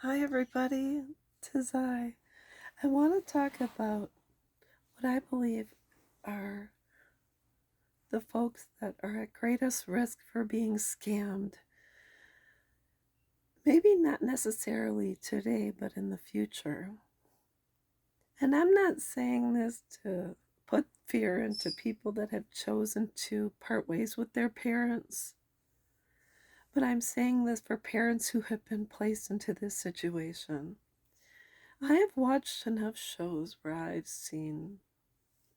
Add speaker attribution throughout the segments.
Speaker 1: Hi, everybody. Tis I. I want to talk about what I believe are the folks that are at greatest risk for being scammed. Maybe not necessarily today, but in the future. And I'm not saying this to put fear into people that have chosen to part ways with their parents, but I'm saying this for parents who have been placed into this situation. I have watched enough shows where I've seen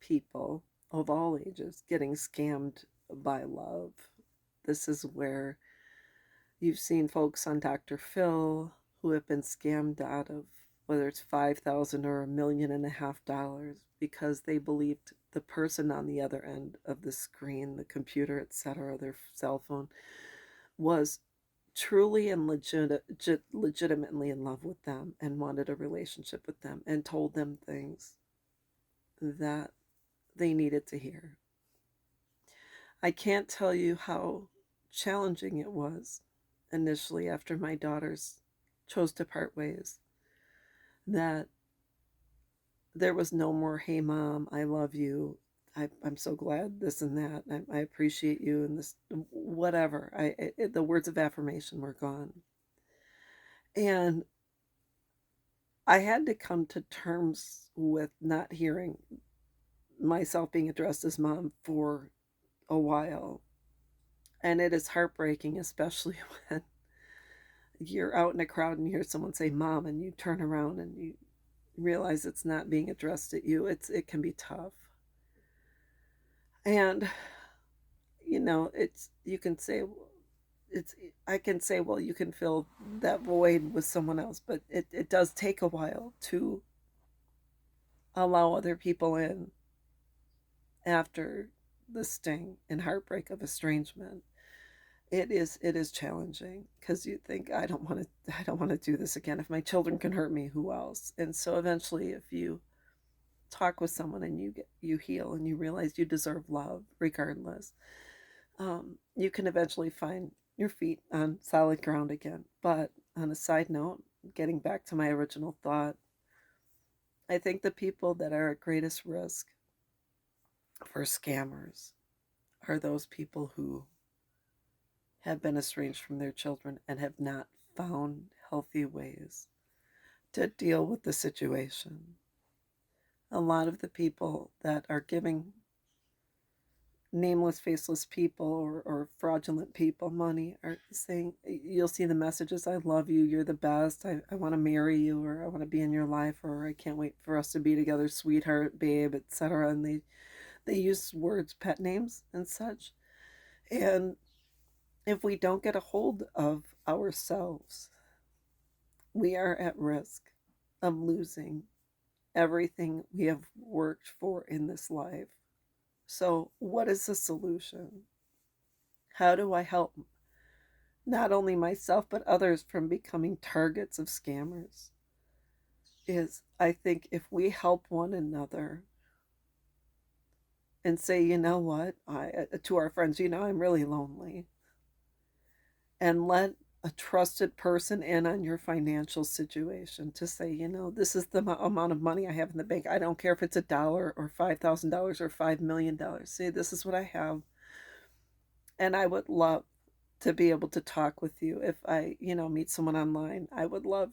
Speaker 1: people of all ages getting scammed by love. This is where you've seen folks on Dr. Phil who have been scammed out of whether it's 5,000 or $1.5 million because they believed the person on the other end of the screen, the computer, etc., their cell phone, was truly and legitimately in love with them and wanted a relationship with them and told them things that they needed to hear. I can't tell you how challenging it was initially after my daughters chose to part ways, that there was no more, hey, mom, I love you. I'm so glad this and that. I appreciate you and this, whatever. The words of affirmation were gone. And I had to come to terms with not hearing myself being addressed as mom for a while. And it is heartbreaking, especially when you're out in a crowd and you hear someone say mom and you turn around and you realize it's not being addressed at you. It can be tough. And it's you can say it's I can say, well, you can fill that void with someone else, but it does take a while to allow other people in after the sting and heartbreak of estrangement. It is challenging because you think, I don't want to do this again. If my children can hurt me, who else? And so eventually, if you talk with someone and you heal and you realize you deserve love regardless, you can eventually find your feet on solid ground again. But on a side note, getting back to my original thought, I think the people that are at greatest risk for scammers are those people who have been estranged from their children and have not found healthy ways to deal with the situation. A lot of the people that are giving nameless, faceless people or fraudulent people money are saying, you'll see the messages, I love you, you're the best, I want to marry you, or I want to be in your life, or I can't wait for us to be together, sweetheart, babe, etc. And they use words, pet names, and such. And if we don't get a hold of ourselves, we are at risk of losing everything we have worked for in this life. So, what is the solution? How do I help not only myself but others from becoming targets of scammers? Is I think if we help one another and say, you know what, I to our friends, I'm really lonely, and let a trusted person in on your financial situation to say, this is the amount of money I have in the bank. I don't care if it's $1 or $5,000 or $5 million. Say, this is what I have, and I would love to be able to talk with you. If I, meet someone online, I would love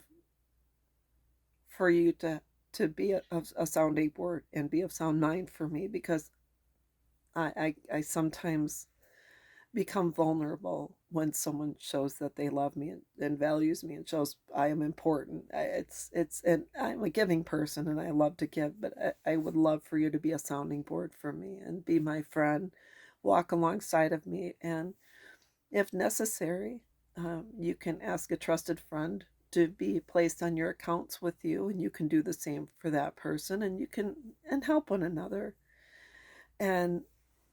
Speaker 1: for you to be a sounding board and be of sound mind for me, because I sometimes become vulnerable when someone shows that they love me and values me and shows I am important. And I'm a giving person and I love to give, but I would love for you to be a sounding board for me and be my friend, walk alongside of me, and if necessary, you can ask a trusted friend to be placed on your accounts with you, and you can do the same for that person, and you can and help one another and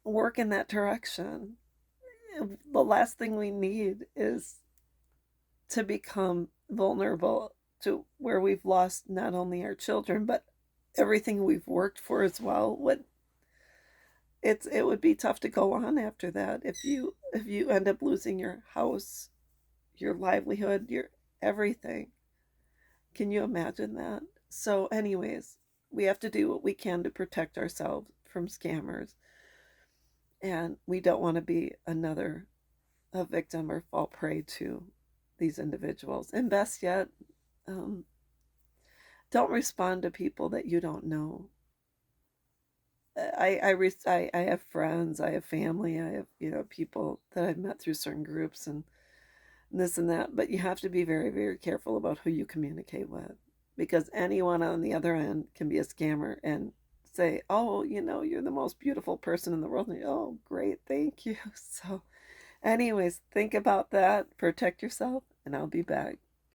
Speaker 1: work in that direction. The last thing we need is to become vulnerable to where we've lost not only our children but everything we've worked for as well. It would be tough to go on after that if you end up losing your house, your livelihood, your everything. Can you imagine that? So, anyways, we have to do what we can to protect ourselves from scammers, and we don't want to be another a victim or fall prey to these individuals. And best yet, um, don't respond to people that you don't know. I have friends, I have family, I have people that I've met through certain groups and this and that. But you have to be very very careful about who you communicate with, because anyone on the other end can be a scammer and say, "Oh, you're the most beautiful person in the world." And oh, great, thank you. So, anyways, think about that. Protect yourself, and I'll be back.